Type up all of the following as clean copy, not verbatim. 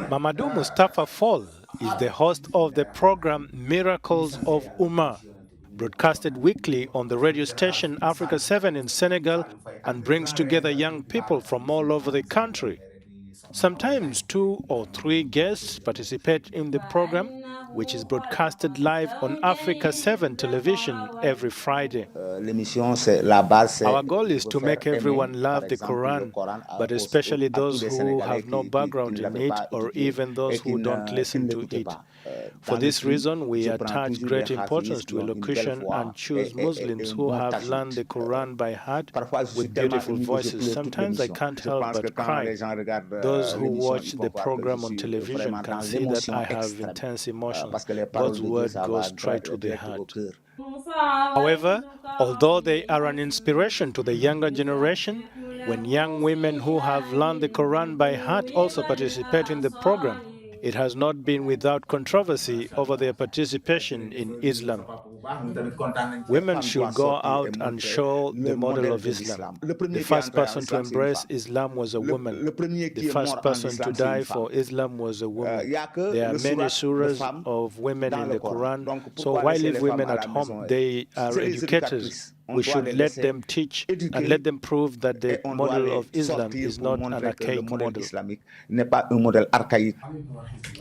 Mamadou Mustafa Fall is the host of the program Miracles of Ummah, broadcasted weekly on the radio station Africa 7 in Senegal, and brings together young people from all over the country. Sometimes 2 or 3 guests participate in the program, which is broadcasted live on Africa 7 television every Friday. Our goal is to make everyone love the Quran, but especially those who have no background in it or even those who don't listen to it. For this reason, we attach great importance to elocution and choose Muslims who have learned the Quran by heart with beautiful voices. Sometimes I can't help but cry. Those who watch the program on television can see that I have intense emotions. God's word goes straight to the heart. However, although they are an inspiration to the younger generation, when young women who have learned the Quran by heart also participate in the program, it has not been without controversy over their participation in Islam. Women should go out and show the model of Islam. The first person to embrace Islam was a woman. The first person to die for Islam was a woman. There are many surahs of women in the Quran, so why leave women at home? They are educators. We should let them teach and let them prove that the model of Islam is not an archaic model.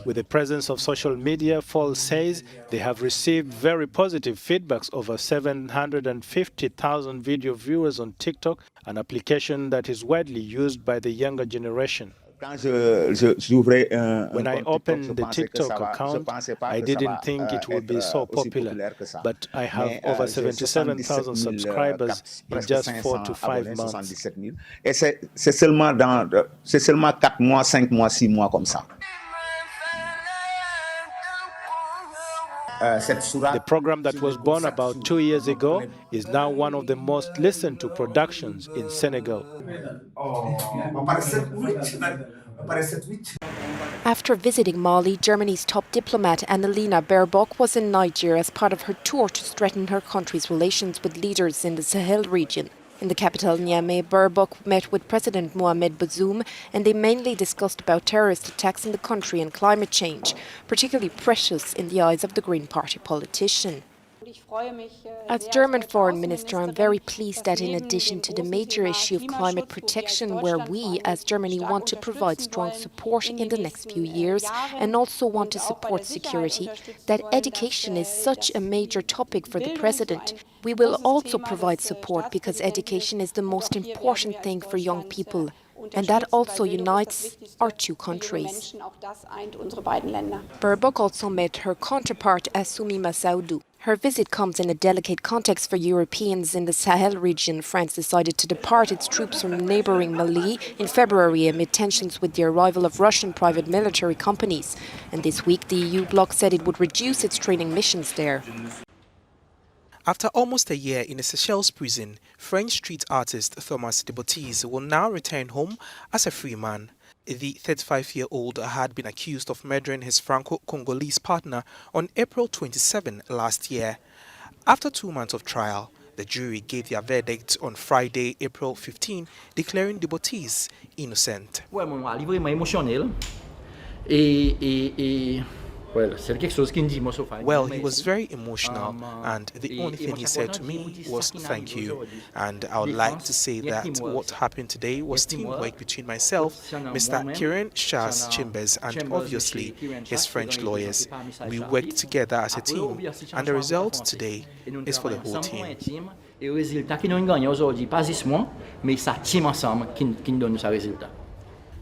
With the presence of social media, Fall says they have received very positive feedbacks, over 750,000 video viewers on TikTok, an application that is widely used by the younger generation. When I opened the TikTok account, I didn't think it would be so popular, but I have over 77,000 subscribers in just 4 to 5 months. The program that was born about 2 years ago is now one of the most listened to productions in Senegal. After visiting Mali, Germany's top diplomat Annalena Baerbock was in Niger as part of her tour to strengthen her country's relations with leaders in the Sahel region. In the capital Niamey, Baerbock met with President Mohamed Bazoum, and they mainly discussed about terrorist attacks in the country and climate change, particularly precious in the eyes of the Green Party politician. As German Foreign Minister, I'm very pleased that in addition to the major issue of climate protection, where we as Germany want to provide strong support in the next few years and also want to support security, that education is such a major topic for the President. We will also provide support because education is the most important thing for young people. And that also unites our two countries. Baerbock also met her counterpart Assoumi Massaoudou. Her visit comes in a delicate context for Europeans in the Sahel region. France decided to depart its troops from neighbouring Mali in February amid tensions with the arrival of Russian private military companies. And this week the EU bloc said it would reduce its training missions there. After almost a year in a Seychelles prison, French street artist Thomas Debotis will now return home as a free man. The 35-year-old had been accused of murdering his Franco-Congolese partner on April 27 last year. After 2 months of trial, the jury gave their verdict on Friday, April 15, declaring Debotis innocent. Well, he was very emotional, and the only thing he said to me was thank you. And I would like to say that what happened today was teamwork between myself, Mr. Kiran Shah's chambers, and obviously his French lawyers. We worked together as a team, and the result today is for the whole team.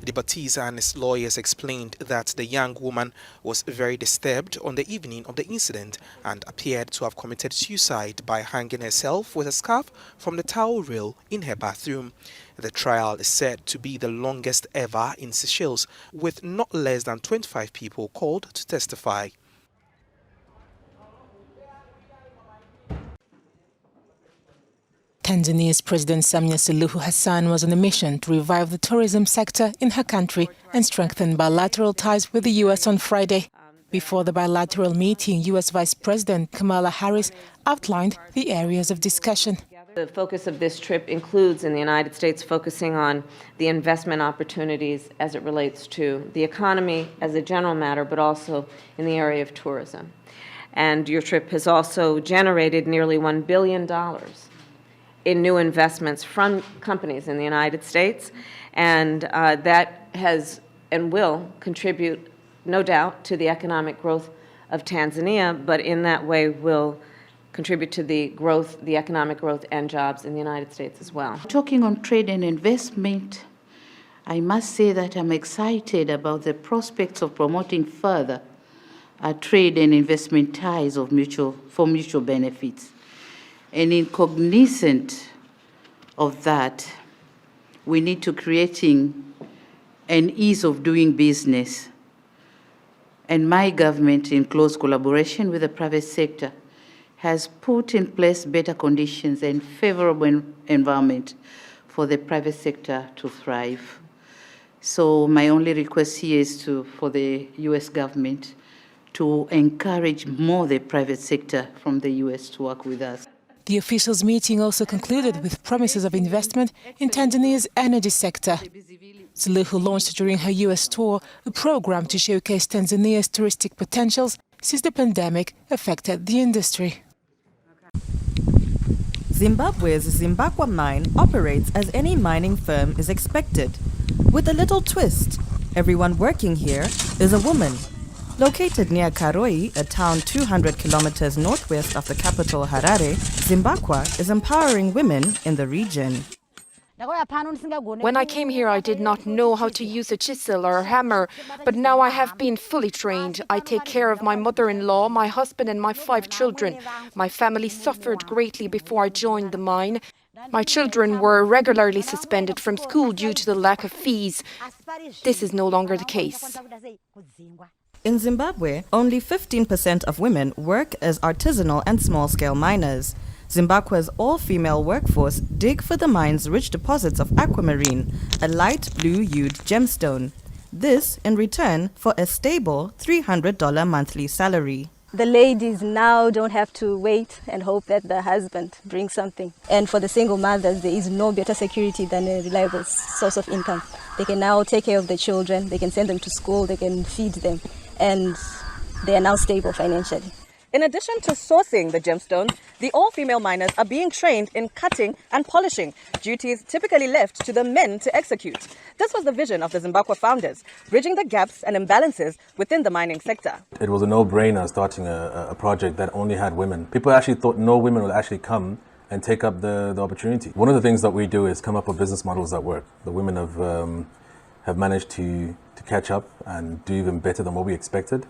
Debotis and his lawyers explained that the young woman was very disturbed on the evening of the incident and appeared to have committed suicide by hanging herself with a scarf from the towel rail in her bathroom. The trial is said to be the longest ever in Seychelles, with not less than 25 people called to testify. Tanzania's President Samia Suluhu Hassan was on a mission to revive the tourism sector in her country and strengthen bilateral ties with the U.S. on Friday. Before the bilateral meeting, U.S. Vice President Kamala Harris outlined the areas of discussion. The focus of this trip includes, in the United States, focusing on the investment opportunities as it relates to the economy as a general matter, but also in the area of tourism. And your trip has also generated nearly $1 billion in new investments from companies in the United States, and that has and will contribute, no doubt, to the economic growth of Tanzania, but in that way will contribute to the growth, the economic growth and jobs in the United States as well. Talking on trade and investment, I must say that I'm excited about the prospects of promoting further trade and investment ties for mutual benefits. And in cognizant of that, we need to creating an ease of doing business. And my government, in close collaboration with the private sector, has put in place better conditions and favorable environment for the private sector to thrive. So my only request here is for the U.S. government to encourage more the private sector from the U.S. to work with us. The officials' meeting also concluded with promises of investment in Tanzania's energy sector. Suluhu launched during her U.S. tour a program to showcase Tanzania's touristic potentials since the pandemic affected the industry. Zimbabwe's Zimbabwe mine operates as any mining firm is expected, with a little twist. Everyone working here is a woman. Located near Karoi, a town 200 kilometers northwest of the capital Harare, Zimbabwe is empowering women in the region. When I came here, I did not know how to use a chisel or a hammer, but now I have been fully trained. I take care of my mother-in-law, my husband and my 5 children. My family suffered greatly before I joined the mine. My children were regularly suspended from school due to the lack of fees. This is no longer the case. In Zimbabwe, only 15% of women work as artisanal and small-scale miners. Zimbabwe's all-female workforce dig for the mine's rich deposits of aquamarine, a light blue-hued gemstone. This in return for a stable $300 monthly salary. The ladies now don't have to wait and hope that the husband brings something. And for the single mothers, there is no better security than a reliable source of income. They can now take care of the children, they can send them to school, they can feed them, and they are now stable financially. In addition to sourcing the gemstone, the all-female miners are being trained in cutting and polishing, duties typically left to the men to execute. This was the vision of the Zimbabwe founders, bridging the gaps and imbalances within the mining sector. It was a no-brainer starting a project that only had women. People actually thought no women would actually come and take up the opportunity. One of the things that we do is come up with business models that work. The women have managed to catch up and do even better than what we expected.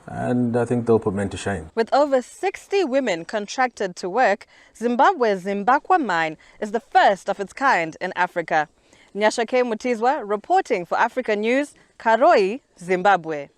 And I think they'll put men to shame. With over 60 women contracted to work, Zimbabwe's Zimbabwe mine is the first of its kind in Africa. Nyashake Mutizwa reporting for Africa News, Karoi, Zimbabwe.